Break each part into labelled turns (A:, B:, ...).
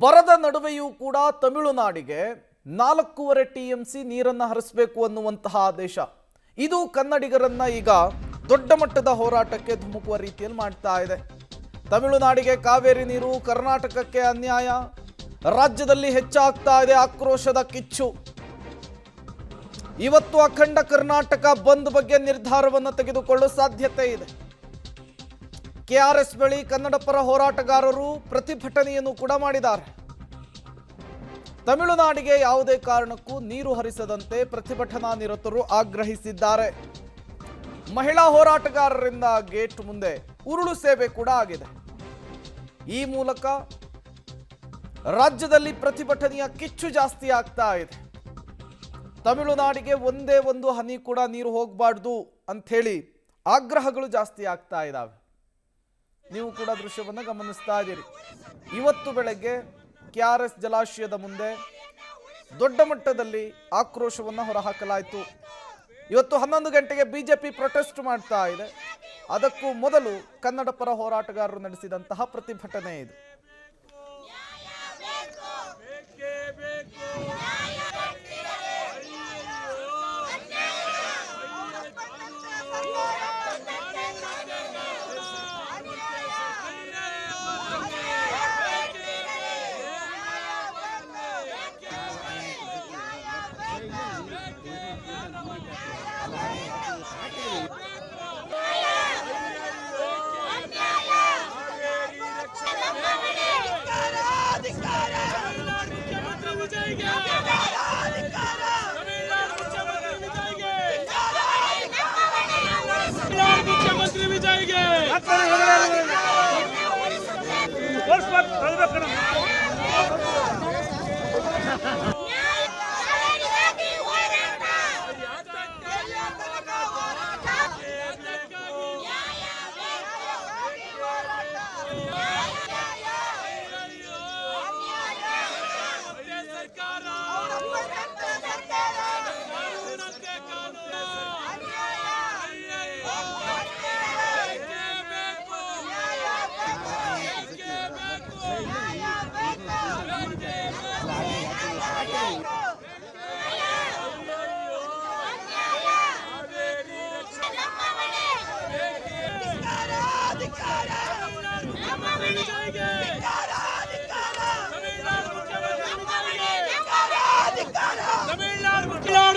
A: ಬರದ ನಡುವೆಯೂ ಕೂಡ ತಮಿಳುನಾಡಿಗೆ 4.5 TMC ನೀರನ್ನು ಹರಿಸಬೇಕು ಅನ್ನುವಂತಹ ಆದೇಶ. ಇದು ಕನ್ನಡಿಗರನ್ನ ಈಗ ದೊಡ್ಡ ಮಟ್ಟದ ಹೋರಾಟಕ್ಕೆ ಧುಮುಕುವ ರೀತಿಯಲ್ಲಿ ಮಾಡ್ತಾ ಇದೆ. ತಮಿಳುನಾಡಿಗೆ ಕಾವೇರಿ ನೀರು, ಕರ್ನಾಟಕಕ್ಕೆ ಅನ್ಯಾಯ, ರಾಜ್ಯದಲ್ಲಿ ಹೆಚ್ಚಾಗ್ತಾ ಇದೆ ಆಕ್ರೋಶದ ಕಿಚ್ಚು. ಇವತ್ತು ಅಖಂಡ ಕರ್ನಾಟಕ ಬಂದ್ ಬಗ್ಗೆ ನಿರ್ಧಾರವನ್ನು ತೆಗೆದುಕೊಳ್ಳುವ ಸಾಧ್ಯತೆ ಇದೆ. KRS ಬಳಿ ಕನ್ನಡ ಪರ ಹೋರಾಟಗಾರರು ಪ್ರತಿಭಟನೆಯನ್ನು ಕೂಡ ಮಾಡಿದ್ದಾರೆ. ತಮಿಳುನಾಡಿಗೆ ಯಾವುದೇ ಕಾರಣಕ್ಕೂ ನೀರು ಹರಿಸದಂತೆ ಪ್ರತಿಭಟನಾ ನಿರತರು ಆಗ್ರಹಿಸಿದ್ದಾರೆ. ಮಹಿಳಾ ಹೋರಾಟಗಾರರಿಂದ ಗೇಟ್ ಮುಂದೆ ಉರುಳು ಸೇವೆ ಕೂಡ ಆಗಿದೆ. ಈ ಮೂಲಕ ರಾಜ್ಯದಲ್ಲಿ ಪ್ರತಿಭಟನೆಯ ಕಿಚ್ಚು ಜಾಸ್ತಿ ಆಗ್ತಾ ಇದೆ. ತಮಿಳುನಾಡಿಗೆ ಒಂದೇ ಒಂದು ಹನಿ ಕೂಡ ನೀರು ಹೋಗಬಾರ್ದು ಅಂಥೇಳಿ ಆಗ್ರಹಗಳು ಜಾಸ್ತಿ ಆಗ್ತಾ ಇದ್ದಾವೆ. ನೀವು ಕೂಡ ದೃಶ್ಯವನ್ನು ಗಮನಿಸ್ತಾ ಇದ್ದೀರಿ. ಇವತ್ತು ಬೆಳಗ್ಗೆ KRS ಜಲಾಶಯದ ಮುಂದೆ ದೊಡ್ಡ ಮಟ್ಟದಲ್ಲಿ ಆಕ್ರೋಶವನ್ನು ಹೊರಹಾಕಲಾಯಿತು. ಇವತ್ತು 11 ಗಂಟೆಗೆ BJP ಪ್ರೊಟೆಸ್ಟ್ ಮಾಡ್ತಾ ಇದೆ. ಅದಕ್ಕೂ ಮೊದಲು ಕನ್ನಡ ಪರ ಹೋರಾಟಗಾರರು ನಡೆಸಿದಂತಹ ಪ್ರತಿಭಟನೆ ಇದು.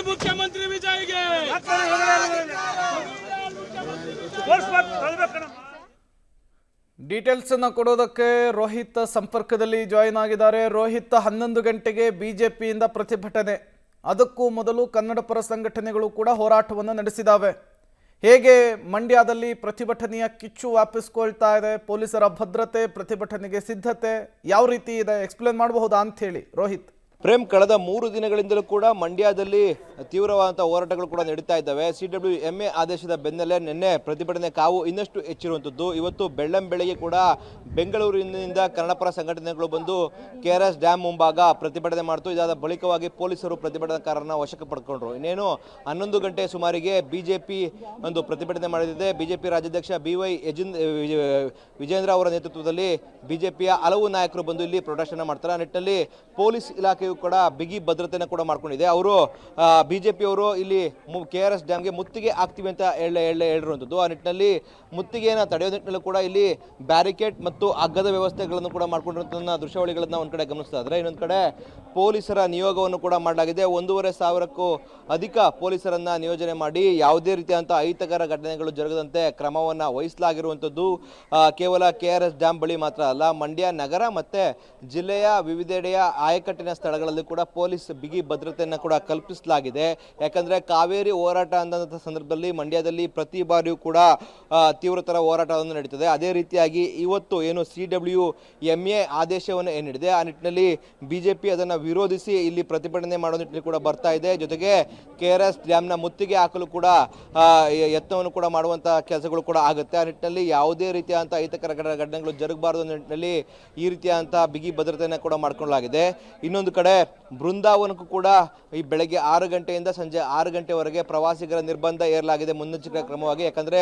B: ಮುಖ್ಯಮಂತ್ರಿ ವಿಜಯ್ಗೆ
A: ಡೀಟೇಲ್ಸ್ ಅನ್ನು ಕೊಡೋದಕ್ಕೆ ರೋಹಿತ್ ಸಂಪರ್ಕದಲ್ಲಿ ಜಾಯಿನ್ ಆಗಿದ್ದಾರೆ. ರೋಹಿತ್, 11 ಗಂಟೆಗೆ ಬಿಜೆಪಿಯಿಂದ ಪ್ರತಿಭಟನೆ, ಅದಕ್ಕೂ ಮೊದಲು ಕನ್ನಡ ಪರ ಸಂಘಟನೆಗಳು ಕೂಡ ಹೋರಾಟವನ್ನು ನಡೆಸಿದಾವೆ. ಹೇಗೆ ಮಂಡ್ಯದಲ್ಲಿ ಪ್ರತಿಭಟನೆಯ ಕಿಚ್ಚು ವ್ಯಾಪಿಸ್ಕೊಳ್ತಾ ಇದೆ? ಪೊಲೀಸರ ಭದ್ರತೆ, ಪ್ರತಿಭಟನೆಗೆ ಸಿದ್ಧತೆ ಯಾವ ರೀತಿ ಇದೆ, ಎಕ್ಸ್ಪ್ಲೇನ್ ಮಾಡಬಹುದಾ ಅಂತ ಹೇಳಿ ರೋಹಿತ್?
C: ಪ್ರೇಮ್, ಕಳೆದ 3 ದಿನಗಳಿಂದಲೂ ಕೂಡ ಮಂಡ್ಯದಲ್ಲಿ ತೀವ್ರವಾದಂಥ ಹೋರಾಟಗಳು ಕೂಡ ನಡೀತಾ ಇದ್ದಾವೆ. CWMA ಆದೇಶದ ಬೆನ್ನಲ್ಲೇ ನಿನ್ನೆ ಪ್ರತಿಭಟನೆ ಕಾವು ಇನ್ನಷ್ಟು ಹೆಚ್ಚಿರುವಂಥದ್ದು. ಇವತ್ತು ಬೆಳ್ಳಂಬೆಳಗ್ಗೆ ಕೂಡ ಬೆಂಗಳೂರಿನಿಂದ ಕನ್ನಡಪರ ಸಂಘಟನೆಗಳು ಬಂದು KRS ಡ್ಯಾಮ್ ಮುಂಭಾಗ ಪ್ರತಿಭಟನೆ ಮಾಡ್ತು. ಇದಾದ ಬಳಿಕವಾಗಿ ಪೊಲೀಸರು ಪ್ರತಿಭಟನಾಕಾರರನ್ನ ವಶಕ್ಕೆ ಪಡ್ಕೊಂಡ್ರು. ಇನ್ನೇನು 11 ಗಂಟೆ ಸುಮಾರಿಗೆ BJP ಒಂದು ಪ್ರತಿಭಟನೆ ಮಾಡಿದೆ. BJP ರಾಜ್ಯಾಧ್ಯಕ್ಷ BY ವಿಜೇಂದ್ರ ಅವರ ನೇತೃತ್ವದಲ್ಲಿ BJPಯ ಹಲವು ನಾಯಕರು ಬಂದು ಇಲ್ಲಿ ಪ್ರೊಟೆಸ್ಟ್ ಮಾಡ್ತಾರೆ. ಆ ನಿಟ್ಟಿನಲ್ಲಿ ಪೊಲೀಸ್ ಇಲಾಖೆ ಕೂಡ ಬಿಗಿ ಭದ್ರತೆಯನ್ನು ಕೂಡ ಮಾಡ್ಕೊಂಡಿದೆ. ಅವರು BJP ಅವರು ಇಲ್ಲಿ KRS ಡ್ಯಾಮ್ಗೆ ಮುತ್ತಿಗೆ ಆಗ್ತೀವಿ ಅಂತ ಹೇಳಿರುವಂಥದ್ದು. ಆ ನಿಟ್ಟಿನಲ್ಲಿ ಮುತ್ತಿಗೆಯನ್ನು ತಡೆಯೋ ನಿಟ್ಟಿನಲ್ಲಿ ಕೂಡ ಇಲ್ಲಿ ಬ್ಯಾರಿಕೇಡ್ ಮತ್ತು ಹಗ್ಗದ ವ್ಯವಸ್ಥೆಗಳನ್ನು ಕೂಡ ಮಾಡ್ಕೊಂಡಿರುವಂಥ ದೃಶ್ಯಾವಳಿಗಳನ್ನ ಒಂದು ಕಡೆ ಗಮನಿಸ್ತಾ ಇದ್ದಾರೆ. ಇನ್ನೊಂದು ಕಡೆ ಪೊಲೀಸರ ನಿಯೋಗವನ್ನು ಕೂಡ ಮಾಡಲಾಗಿದೆ. 1,500ಕ್ಕೂ ಅಧಿಕ ಪೊಲೀಸರನ್ನ ನಿಯೋಜನೆ ಮಾಡಿ ಯಾವುದೇ ರೀತಿಯಾದಂಥ ಅಹಿತಕರ ಘಟನೆಗಳು ಜರುಗದಂತೆ ಕ್ರಮವನ್ನು ವಹಿಸಲಾಗಿರುವಂಥದ್ದು. ಕೇವಲ KRS ಡ್ಯಾಮ್ ಬಳಿ ಮಾತ್ರ ಅಲ್ಲ, ಮಂಡ್ಯ ನಗರ ಮತ್ತು ಜಿಲ್ಲೆಯ ವಿವಿಧೆಡೆಯ ಆಯಕಟ್ಟಿನ ಸ್ಥಳಗಳಲ್ಲಿ ಕೂಡ ಪೊಲೀಸ್ ಬಿಗಿ ಭದ್ರತೆಯನ್ನು ಕೂಡ ಕಲ್ಪಿಸಲಾಗಿದೆ. ಯಾಕಂದರೆ ಕಾವೇರಿ ಹೋರಾಟ ಅಂದಂಥ ಸಂದರ್ಭದಲ್ಲಿ ಮಂಡ್ಯದಲ್ಲಿ ಪ್ರತಿ ಬಾರಿಯೂ ಕೂಡ ತೀವ್ರತರ ಹೋರಾಟವನ್ನು ನಡೀತದೆ. ಅದೇ ರೀತಿಯಾಗಿ ಇವತ್ತು ಏನು CWMA ಆದೇಶವನ್ನು ಏನು ನೀಡಿದೆ, ಆ ನಿಟ್ಟಿನಲ್ಲಿ BJP ಅದನ್ನು ವಿರೋಧಿಸಿ ಇಲ್ಲಿ ಪ್ರತಿಭಟನೆ ಮಾಡೋ ನಿಟ್ಟಿನಲ್ಲಿ ಕೂಡ ಬರ್ತಾ ಇದೆ. ಜೊತೆಗೆ KRS ಡ್ಯಾಮ್ನ ಮುತ್ತಿಗೆ ಹಾಕಲು ಕೂಡ ಯತ್ನವನ್ನು ಕೂಡ ಮಾಡುವಂಥ ಕೆಲಸಗಳು ಕೂಡ ಆಗುತ್ತೆ. ಆ ನಿಟ್ಟಿನಲ್ಲಿ ಯಾವುದೇ ರೀತಿಯಾದಂಥ ಅಹಿತಕರ ಘಟನೆಗಳು ಜರುಗಬಾರದು ಅನ್ನೋ ನಿಟ್ಟಿನಲ್ಲಿ ಈ ರೀತಿಯಾದಂಥ ಬಿಗಿ ಭದ್ರತೆಯನ್ನು ಕೂಡ ಮಾಡ್ಕೊಳ್ಳಲಾಗಿದೆ. ಇನ್ನೊಂದು ಕಡೆ ಬೃಂದಾವನಕ್ಕೂ ಕೂಡ ಈ ಬೆಳಗ್ಗೆ 6 ಗಂಟೆಯಿಂದ ಸಂಜೆ 6 ಗಂಟೆವರೆಗೆ ಪ್ರವಾಸಿಗರ ನಿರ್ಬಂಧ ಏರಲಾಗಿದೆ ಮುನ್ನೆಚ್ಚರಿಕಾ ಕ್ರಮವಾಗಿ. ಯಾಕಂದರೆ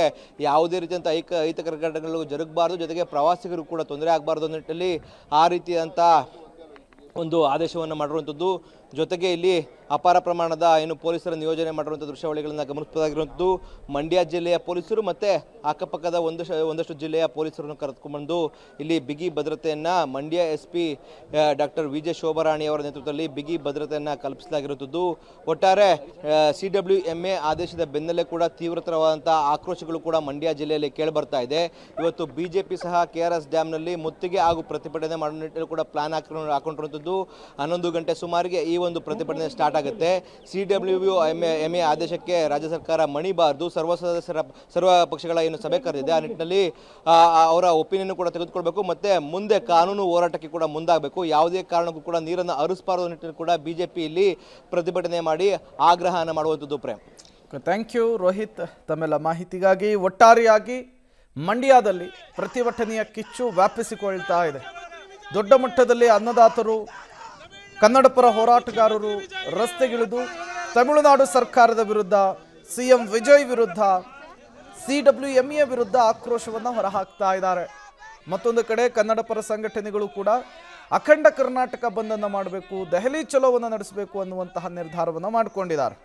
C: ಯಾವುದೇ ರೀತಿಯಂಥ ಅಹಿತಕರ ಘಟನೆಗಳು ಜರುಗಬಾರ್ದು, ಜೊತೆಗೆ ಪ್ರವಾಸಿಗರು ಕೂಡ ತೊಂದರೆ ಆಗಬಾರ್ದು ಅನ್ನೋ ನಿಟ್ಟಿನಲ್ಲಿ ಆ ರೀತಿಯಾದಂಥ ಒಂದು ಆದೇಶವನ್ನು ಮಾಡಿರುವಂಥದ್ದು. ಜೊತೆಗೆ ಇಲ್ಲಿ ಅಪಾರ ಪ್ರಮಾಣದ ಏನು ಪೊಲೀಸರ ನಿಯೋಜನೆ ಮಾಡಿರುವಂಥ ದೃಶ್ಯಾವಳಿಗಳನ್ನು ಗಮನಿಸಬಹುದಾಗಿರುವಂಥದ್ದು. ಮಂಡ್ಯ ಜಿಲ್ಲೆಯ ಪೊಲೀಸರು ಮತ್ತು ಅಕ್ಕಪಕ್ಕದ ಒಂದಷ್ಟು ಜಿಲ್ಲೆಯ ಪೊಲೀಸರನ್ನು ಕರೆದುಕೊಂಡು ಇಲ್ಲಿ ಬಿಗಿ ಭದ್ರತೆಯನ್ನು ಮಂಡ್ಯ SP ಡಾಕ್ಟರ್ ವಿಜಯ ಶೋಭರಾಣಿ ಅವರ ನೇತೃತ್ವದಲ್ಲಿ ಬಿಗಿ ಭದ್ರತೆಯನ್ನು ಕಲ್ಪಿಸಲಾಗಿರುವಂಥದ್ದು. ಒಟ್ಟಾರೆ CWMA ಆದೇಶದ ಬೆನ್ನಲ್ಲೇ ಕೂಡ ತೀವ್ರತರವಾದಂಥ ಆಕ್ರೋಶಗಳು ಕೂಡ ಮಂಡ್ಯ ಜಿಲ್ಲೆಯಲ್ಲಿ ಕೇಳಿಬರ್ತಾ ಇದೆ. ಇವತ್ತು BJP ಸಹ KRS ಡ್ಯಾಮ್ನಲ್ಲಿ ಮುತ್ತಿಗೆ ಹಾಗೂ ಪ್ರತಿಭಟನೆ ಮಾಡೋ ನಿಟ್ಟಿನಲ್ಲಿ ಕೂಡ ಪ್ಲಾನ್ ಹಾಕೊಂಡಿರುವಂಥದ್ದು. 11 ಗಂಟೆ ಸುಮಾರಿಗೆ ಈ ಒಂದು ಪ್ರತಿಭಟನೆ ಸ್ಟಾರ್ಟ್ ಆಗುತ್ತೆ. CWMA ಆದೇಶಕ್ಕೆ ರಾಜ್ಯ ಸರ್ಕಾರ ಮಣಿಬಾರದು, ಸರ್ವ ಪಕ್ಷಗಳ ಏನು ಸಭೆ ಕರೆದಿದೆ ಆ ನಿಟ್ಟಿನಲ್ಲಿ ಅವರ ಒಪಿನಿಯನ್ ಕೂಡ ತೆಗೆದುಕೊಳ್ಬೇಕು, ಮತ್ತೆ ಮುಂದೆ ಕಾನೂನು ಹೋರಾಟಕ್ಕೆ ಕೂಡ ಮುಂದಾಗಬೇಕು. ಯಾವುದೇ ಕಾರಣಕ್ಕೂ ಕೂಡ ನೀರನ್ನು ಹರಿಸಬಾರದು ನಿಟ್ಟಿನಲ್ಲಿ ಕೂಡ BJP ಇಲ್ಲಿ ಪ್ರತಿಭಟನೆ ಮಾಡಿ ಆಗ್ರಹವನ್ನು ಮಾಡುವಂಥದ್ದು. ಪ್ರೇಮ್,
A: ಥ್ಯಾಂಕ್ ಯು ರೋಹಿತ್ ತಮ್ಮೆಲ್ಲ ಮಾಹಿತಿಗಾಗಿ. ಒಟ್ಟಾರೆಯಾಗಿ ಮಂಡ್ಯದಲ್ಲಿ ಪ್ರತಿಭಟನೆಯ ಕಿಚ್ಚು ವ್ಯಾಪಿಸಿಕೊಳ್ತಾ ಇದೆ. ದೊಡ್ಡ ಮಟ್ಟದಲ್ಲಿ ಅನ್ನದಾತರು, ಕನ್ನಡಪರ ಹೋರಾಟಗಾರರು ರಸ್ತೆಗಿಳಿದು ತಮಿಳುನಾಡು ಸರ್ಕಾರದ ವಿರುದ್ಧ, CM ವಿಜಯ್ ವಿರುದ್ಧ, CWMA ವಿರುದ್ಧ ಆಕ್ರೋಶವನ್ನು ಹೊರಹಾಕ್ತಾ ಇದ್ದಾರೆ. ಮತ್ತೊಂದು ಕಡೆ ಕನ್ನಡಪರ ಸಂಘಟನೆಗಳು ಕೂಡ ಅಖಂಡ ಕರ್ನಾಟಕ ಬಂದನ್ನು ಮಾಡಬೇಕು, ದೆಹಲಿ ಚಲೋವನ್ನು ನಡೆಸಬೇಕು ಅನ್ನುವಂತಹ ನಿರ್ಧಾರವನ್ನು ಮಾಡಿಕೊಂಡಿದ್ದಾರೆ.